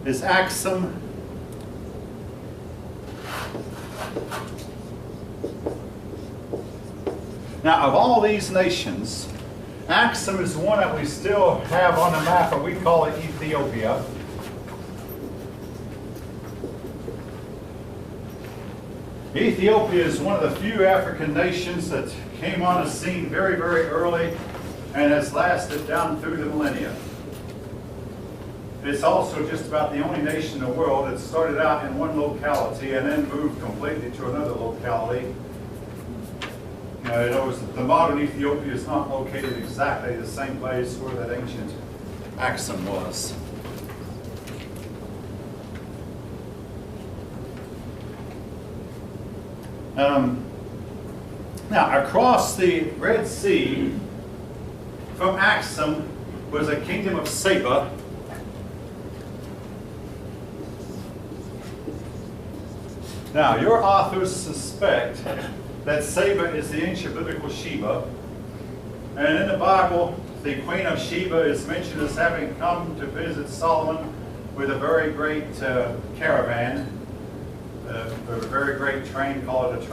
is Axum. Now, of all these nations, Axum is the one that we still have on the map, and we call it Ethiopia. Ethiopia is one of the few African nations that came on the scene very, very early and has lasted down through the millennia. It's also just about the only nation in the world that started out in one locality and then moved completely to another locality. In other words, the modern Ethiopia is not located exactly the same place where that ancient Axum was. Now, across the Red Sea from Axum was a kingdom of Saba. Now, your authors suspect that Saba is the ancient biblical Sheba, and in the Bible, the Queen of Sheba is mentioned as having come to visit Solomon with a very great caravan, a very great train, call it a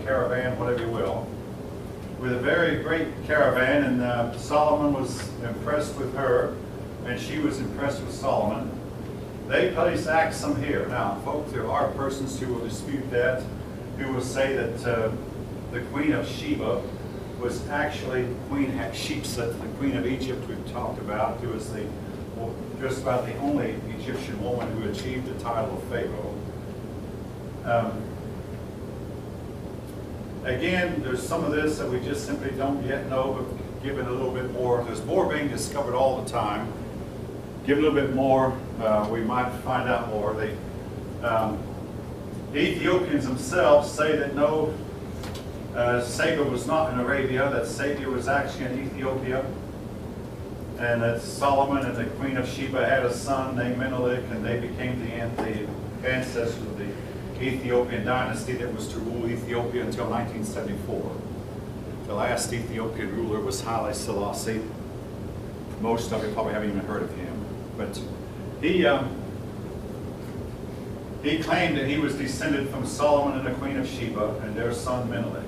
caravan, whatever you will, with a very great caravan, and Solomon was impressed with her, and she was impressed with Solomon. They placed Axum here. Now, folks, there are persons who will dispute that, who will say that the Queen of Sheba was actually Queen Hatshepsut, the Queen of Egypt we've talked about, who was just about the only Egyptian woman who achieved the title of Pharaoh. Again, there's some of this that we just simply don't yet know, but give it a little bit more. There's more being discovered all the time. Give it a little bit more, we might find out more. The Ethiopians themselves say that no, Saba was not in Arabia, that Saba was actually in Ethiopia, and that Solomon and the Queen of Sheba had a son named Menelik, and they became the ancestors of the Ethiopian dynasty that was to rule Ethiopia until 1974. The last Ethiopian ruler was Haile Selassie. Most of you probably haven't even heard of him, but he claimed that he was descended from Solomon and the Queen of Sheba and their son Menelik.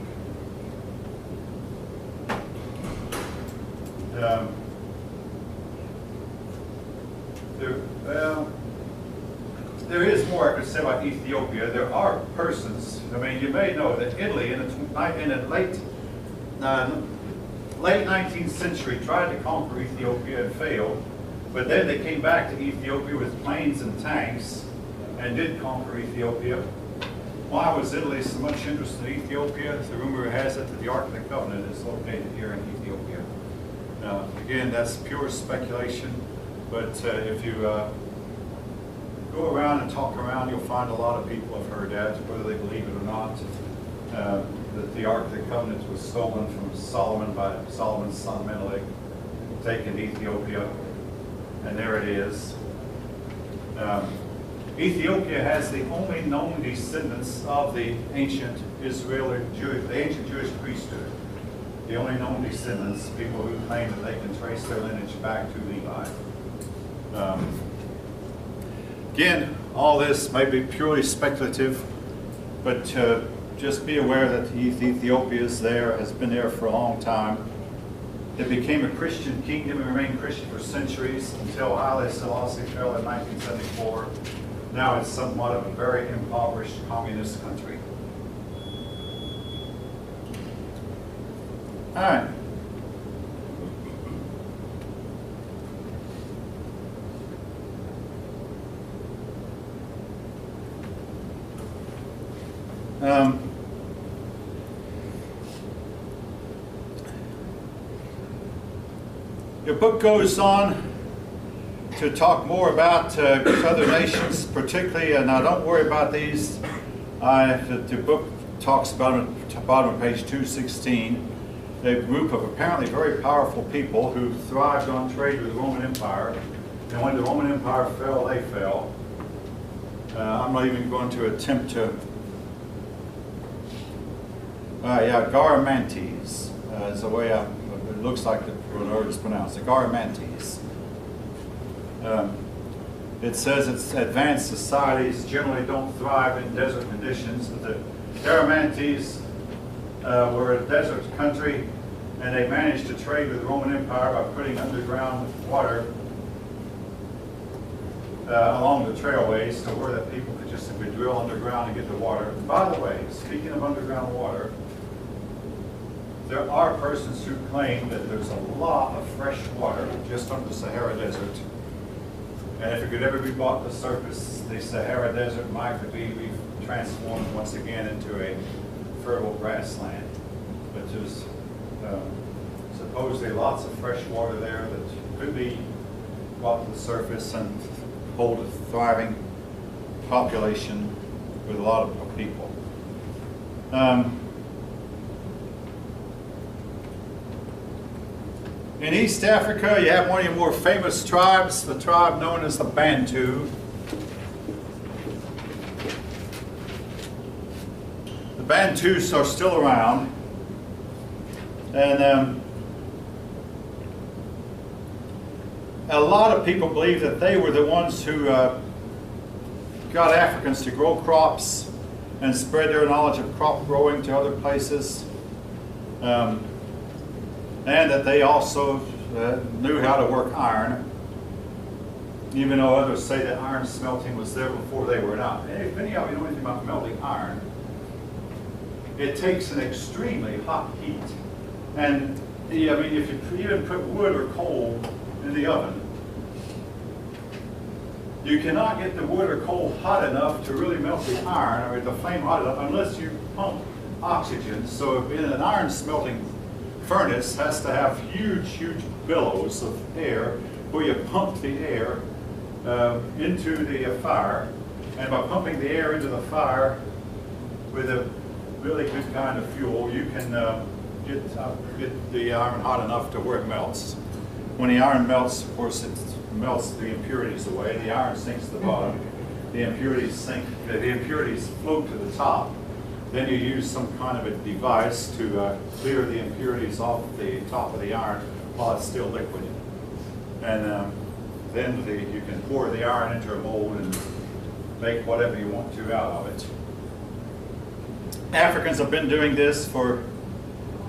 There is more I could say about Ethiopia. There are persons, I mean, you may know that Italy in the late 19th century tried to conquer Ethiopia and failed, but then they came back to Ethiopia with planes and tanks and did conquer Ethiopia. Why was Italy so much interested in Ethiopia? The rumor has it that the Ark of the Covenant is located here in Ethiopia. Now, again, that's pure speculation, but if you go around and talk around, you'll find a lot of people have heard that, whether they believe it or not, that the Ark of the Covenant was stolen from Solomon by Solomon's son Menelik, taken to Ethiopia, and there it is. Ethiopia has the only known descendants of the ancient Jewish priesthood. The only known descendants, people who claim that they can trace their lineage back to Levi. Again, all this may be purely speculative, but just be aware that Ethiopia is there, has been there for a long time. It became a Christian kingdom and remained Christian for centuries until Haile Selassie fell in 1974. Now it's somewhat of a very impoverished communist country. All right. The book goes on to talk more about other nations, particularly, now don't worry about these. The book talks about at the bottom of page 216, a group of apparently very powerful people who thrived on trade with the Roman Empire, and when the Roman Empire fell, they fell. I'm not even going to attempt to Garamantes is the way it looks like the word is pronounced, the Garamantes. it says it's advanced societies generally don't thrive in desert conditions, but the Garamantes were a desert country, and they managed to trade with the Roman Empire by putting underground water along the trailways to where that people could just simply drill underground and get the water. And by the way, speaking of underground water, there are persons who claim that there's a lot of fresh water just under the Sahara Desert. And if it could ever be brought to surface, the Sahara Desert might be transformed once again into a fertile grassland. But there's supposedly lots of fresh water there that could be brought to the surface and hold a thriving population with a lot of people. In East Africa, you have one of your more famous tribes, the tribe known as the Bantu. The Bantus are still around, and a lot of people believe that they were the ones who got Africans to grow crops and spread their knowledge of crop growing to other places. And that they also knew how to work iron, even though others say that iron smelting was there before they were not. And if any of you know anything about melting iron, it takes an extremely hot heat. And I mean, if you even put wood or coal in the oven, you cannot get the wood or coal hot enough to really melt the iron, or the flame hot enough, unless you pump oxygen. So in an iron smelting furnace has to have huge billows of air where you pump the air into the fire, and by pumping the air into the fire with a really good kind of fuel, you can get the iron hot enough to where it melts. When the iron melts, of course, it melts the impurities away. The iron sinks to the bottom. The impurities sink. The impurities float to the top. Then you use some kind of a device to clear the impurities off the top of the iron while it's still liquid. And then you can pour the iron into a mold and make whatever you want to out of it. Africans have been doing this for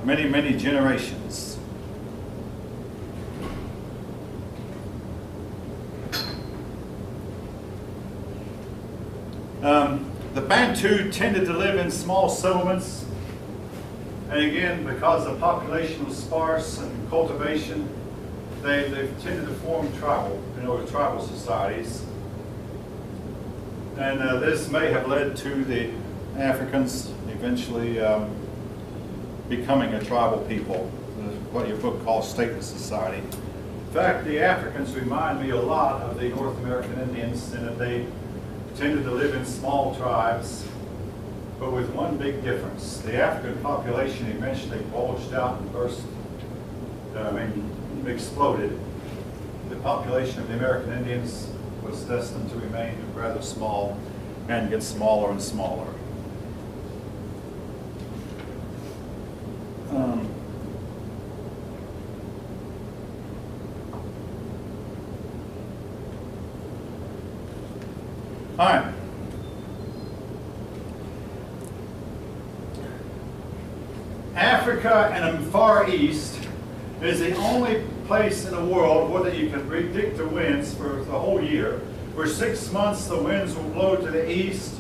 many generations. The Bantu tended to live in small settlements, and again, because the population was sparse and cultivation, they tended to form tribal societies. And this may have led to the Africans eventually becoming a tribal people, what your book calls stateless society. In fact, the Africans remind me a lot of the North American Indians in that they tended to live in small tribes, but with one big difference. The African population eventually bulged out and exploded. The population of the American Indians was destined to remain rather small and get smaller and smaller. All right. Africa and the Far East is the only place in the world where you can predict the winds for the whole year. For 6 months the winds will blow to the east,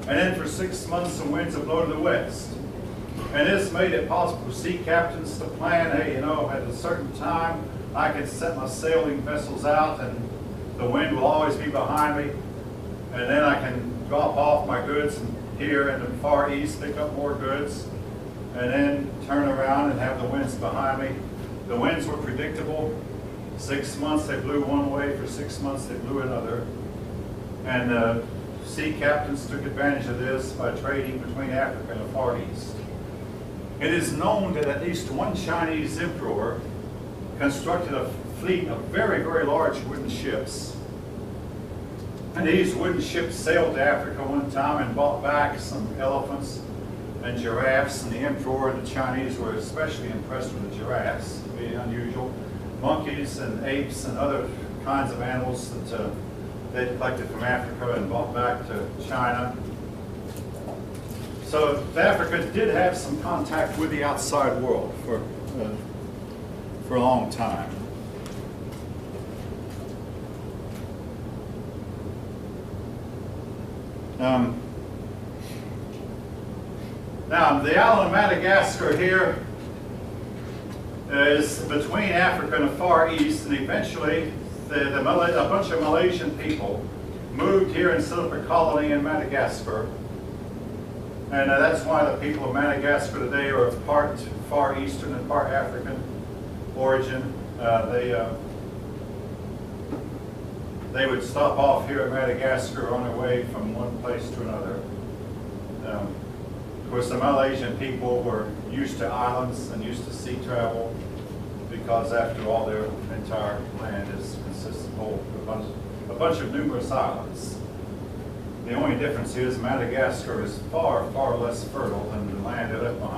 and then for 6 months the winds will blow to the west. And this made it possible for sea captains to plan, hey, at a certain time I can set my sailing vessels out and the wind will always be behind me. And then I can drop off my goods here in the Far East, pick up more goods, and then turn around and have the winds behind me. The winds were predictable. 6 months they blew one way, for 6 months they blew another. And sea captains took advantage of this by trading between Africa and the Far East. It is known that at least one Chinese emperor constructed a fleet of very large wooden ships. And these wooden ships sailed to Africa one time and brought back some elephants and giraffes, and the emperor and the Chinese were especially impressed with the giraffes. Very unusual. Monkeys and apes and other kinds of animals that they collected from Africa and brought back to China. So Africa did have some contact with the outside world for a long time. Now, the island of Madagascar here is between Africa and the Far East, and eventually a bunch of Malaysian people moved here and set up a colony in Madagascar. And that's why the people of Madagascar today are of part Far Eastern and part African origin. They would stop off here at Madagascar on their way from one place to another. Of course, the Malaysian people were used to islands and used to sea travel because, after all, their entire land consists of a bunch of numerous islands. The only difference is Madagascar is far, far less fertile than the land they left behind.